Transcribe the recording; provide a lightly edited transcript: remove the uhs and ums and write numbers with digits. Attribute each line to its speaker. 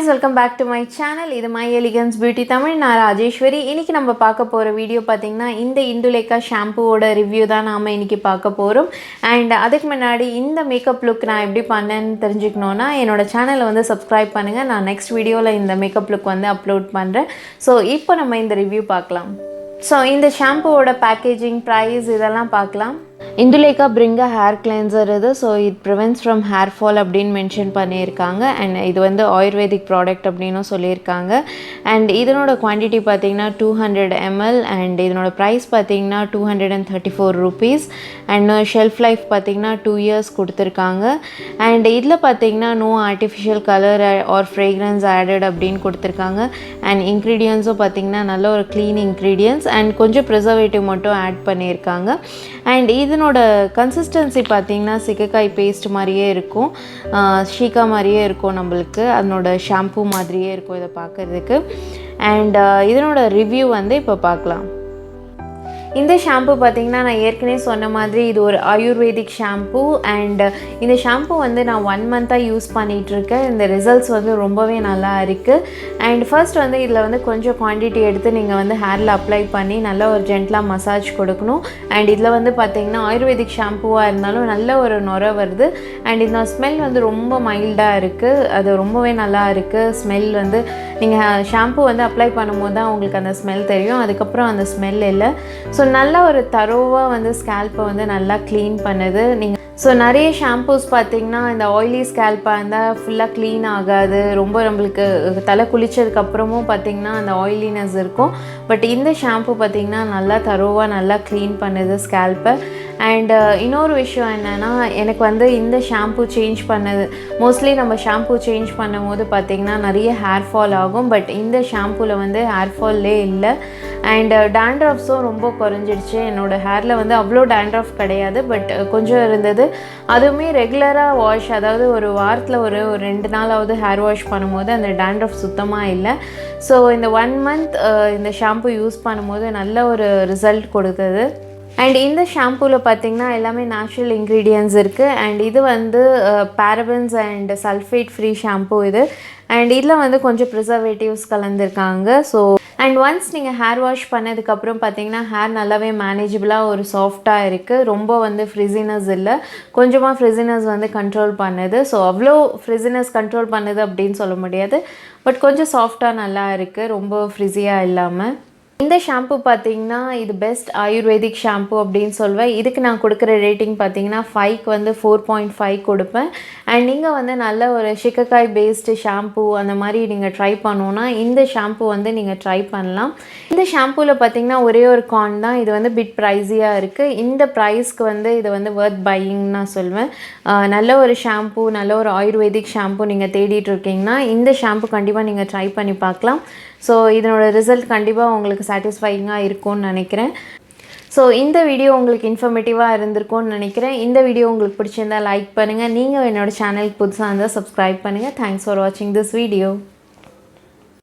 Speaker 1: welcome back to my channel. This is My Elegance Beauty Tamil. நான் ராஜேஸ்வரி. இன்னைக்கு நம்ம பார்க்க போற வீடியோ பாத்தீங்கன்னா இந்த இந்துலேகா ஷாம்பூவோட ரிவ்யூ தான் நாம இன்னைக்கு பார்க்க போறோம். And அதுக்கு முன்னாடி இந்த மேக்கப் லுக் நான் எப்படி பண்ணேன்னு தெரிஞ்சுக்கணும்னா என்னோட சேனலை வந்து subscribe பண்ணுங்க. நான் next வீடியோல இந்த மேக்கப் லுக் வந்து அப்லோட் பண்றேன். So இப்போ நம்ம இந்த ரிவ்யூ பார்க்கலாம். So இந்த ஷாம்பூவோட பேக்கேஜிங் பிரைஸ் இதெல்லாம் பார்க்கலாம். Indulekha Bringha hair cleanser இது so it prevents from hair fall அப்படினு மென்ஷன் பண்ணியிருக்காங்க and இது வந்து ஆயுர்வேதிக் ப்ராடக்ட் அப்படினு சொல்லியிருக்காங்க and இதனோட குவாண்டிட்டி பார்த்தீங்கன்னா 200 ml and இதனோட பிரைஸ் பார்த்தீங்கன்னா 234 rupees and ஷெல்ஃப் லைஃப் பார்த்தீங்கன்னா 2 years கொடுத்திருக்காங்க and இதில் பார்த்தீங்கன்னா no artificial color or fragrance added அப்படினு கொடுத்திருக்காங்க and ingredientsம் பார்த்தீங்கன்னா நல்ல ஒரு clean ingredients and கொஞ்சம் preservative மட்டும் ஆட் பண்ணியிருக்காங்க and இதனோட கன்சிஸ்டன்சி பார்த்தீங்கன்னா சிகக்காய் பேஸ்ட் மாதிரியே இருக்கும் ஷீகா மாதிரியே இருக்கும் நம்மளுக்கு அதனோட ஷாம்பூ மாதிரியே இருக்கும் இதை பார்க்குறதுக்கு அண்ட் இதனோட ரிவ்யூ வந்து இப்போ பார்க்கலாம் இந்த ஷாம்பூ பார்த்தீங்கன்னா நான் ஏற்கனவே சொன்ன மாதிரி இது ஒரு ஆயுர்வேதிக் ஷாம்பூ அண்ட் இந்த ஷாம்பூ வந்து நான் 1 மந்த்தாக யூஸ் பண்ணிகிட்ருக்கேன் இந்த ரிசல்ட்ஸ் வந்து ரொம்பவே நல்லா இருக்குது அண்ட் ஃபர்ஸ்ட் வந்து இதில் வந்து கொஞ்சம் குவான்டிட்டி எடுத்து நீங்கள் வந்து ஹேரில் அப்ளை பண்ணி நல்லா ஒரு ஜென்டலாக மசாஜ் கொடுக்கணும் அண்ட் இதில் வந்து பார்த்தீங்கன்னா ஆயுர்வேதிக் ஷாம்பூவாக இருந்தாலும் நல்ல ஒரு நுரை வருது அண்ட் இந்த ஸ்மெல் வந்து ரொம்ப மைல்டாக இருக்குது அது ரொம்பவே நல்லா இருக்குது ஸ்மெல் வந்து நீங்கள் ஷாம்பூ வந்து அப்ளை பண்ணும்போது தான் உங்களுக்கு அந்த ஸ்மெல் தெரியும் அதுக்கப்புறம் அந்த ஸ்மெல் இல்லை ஸோ நல்ல ஒரு தரோவாக வந்து ஸ்கேல்ப்பை வந்து நல்லா க்ளீன் பண்ணுது நீங்கள் ஸோ நிறைய ஷாம்பூஸ் பார்த்திங்கன்னா இந்த ஆயிலி ஸ்கேல்ப்பாக இருந்தால் ஃபுல்லாக க்ளீன் ஆகாது ரொம்ப நம்மளுக்கு தலை குளித்ததுக்கப்புறமும் பார்த்திங்கன்னா அந்த ஆயிலினஸ் இருக்கும் பட் இந்த ஷாம்பூ பார்த்திங்கன்னா நல்லா தரோவாக நல்லா க்ளீன் பண்ணுது ஸ்கேல்ப்பை அண்ட் இன்னொரு விஷயம் என்னென்னா எனக்கு வந்து இந்த ஷாம்பூ சேஞ்ச் பண்ணது மோஸ்ட்லி நம்ம ஷாம்பூ சேஞ்ச் பண்ணும் போது பார்த்திங்கன்னா நிறைய ஹேர் ஃபால் ஆகும் பட் இந்த ஷாம்பூவில் வந்து ஹேர் ஃபால்லே இல்லை அண்ட் டேண்ட்ரஃப்ஸும் ரொம்ப குறைஞ்சிடுச்சு என்னோடய ஹேரில் வந்து அவ்வளோ டேண்ட்ரஃப் கிடையாது பட் கொஞ்சம் இருந்தது அதுவுமே ரெகுலராக வாஷ் அதாவது ஒரு வாரத்தில் ஒரு 2 நாளாவது ஹேர் வாஷ் பண்ணும்போது அந்த டேண்ட்ரஃப் சுத்தமாக இல்லை ஸோ இந்த 1 மந்த் இந்த ஷாம்பூ யூஸ் பண்ணும்போது நல்ல ஒரு ரிசல்ட் கொடுத்தது அண்ட் இந்த ஷாம்பூவில் பார்த்திங்கன்னா எல்லாமே நேச்சுரல் இன்க்ரீடியன்ட்ஸ் இருக்குது அண்ட் இது வந்து parabens and sulphate free shampoo இது அண்ட் இதில் வந்து கொஞ்சம் ப்ரிசர்வேட்டிவ்ஸ் கலந்துருக்காங்க ஸோ அண்ட் ஒன்ஸ் நீங்கள் ஹேர் வாஷ் பண்ணதுக்கப்புறம் பார்த்தீங்கன்னா ஹேர் நல்லாவே மேனேஜபிளாக ஒரு சாஃப்டாக இருக்குது ரொம்ப வந்து ஃப்ரிஸினஸ் இல்லை கொஞ்சமாக ஃப்ரிஸினஸ் வந்து கண்ட்ரோல் பண்ணுது ஸோ அவ்வளோ ஃப்ரிஸினஸ் கண்ட்ரோல் பண்ணுது அப்படின்னு சொல்ல முடியாது பட் கொஞ்சம் சாஃப்டாக நல்லா இருக்குது ரொம்ப ஃப்ரிஸியாக இல்லாமல் இந்த ஷாம்பூ பார்த்தீங்கன்னா இது பெஸ்ட் ஆயுர்வேதிக் ஷாம்பூ அப்படின்னு சொல்வேன் இதுக்கு நான் கொடுக்குற ரேட்டிங் பார்த்தீங்கன்னா 5க்கு வந்து 4.5 கொடுப்பேன் அண்ட் நீங்கள் வந்து நல்ல ஒரு சிக்கக்காய் பேஸ்டு ஷாம்பூ அந்த மாதிரி நீங்கள் ட்ரை பண்ணோன்னா இந்த ஷாம்பூ வந்து நீங்கள் ட்ரை பண்ணலாம் இந்த ஷாம்பூவில் பார்த்தீங்கன்னா ஒரே ஒரு கான் தான் இது வந்து பிட் ப்ரைஸியாக இருக்குது இந்த ப்ரைஸ்க்கு வந்து இது வந்து வர்த் பையிங்னு நான் சொல்வேன் நல்ல ஒரு ஷாம்பூ நல்ல ஒரு ஆயுர்வேதிக் ஷாம்பூ நீங்கள் தேடிட்டு இருக்கீங்கன்னா இந்த ஷாம்பூ கண்டிப்பாக நீங்கள் ட்ரை பண்ணி பார்க்கலாம் ஸோ இதனோட ரிசல்ட் கண்டிப்பாக உங்களுக்கு சாட்டிஸ்ஃபைங்காக இருக்கும்னு நினைக்கிறேன் ஸோ இந்த வீடியோ உங்களுக்கு இன்ஃபர்மேட்டிவாக இருந்திருக்கும்னு நினைக்கிறேன் இந்த வீடியோ உங்களுக்கு பிடிச்சிருந்தால் லைக் பண்ணுங்கள் நீங்கள் என்னோடய சேனலுக்கு புதுசாக இருந்தால் சப்ஸ்கிரைப் பண்ணுங்கள் தேங்க்ஸ் ஃபார் வாட்சிங் திஸ் வீடியோ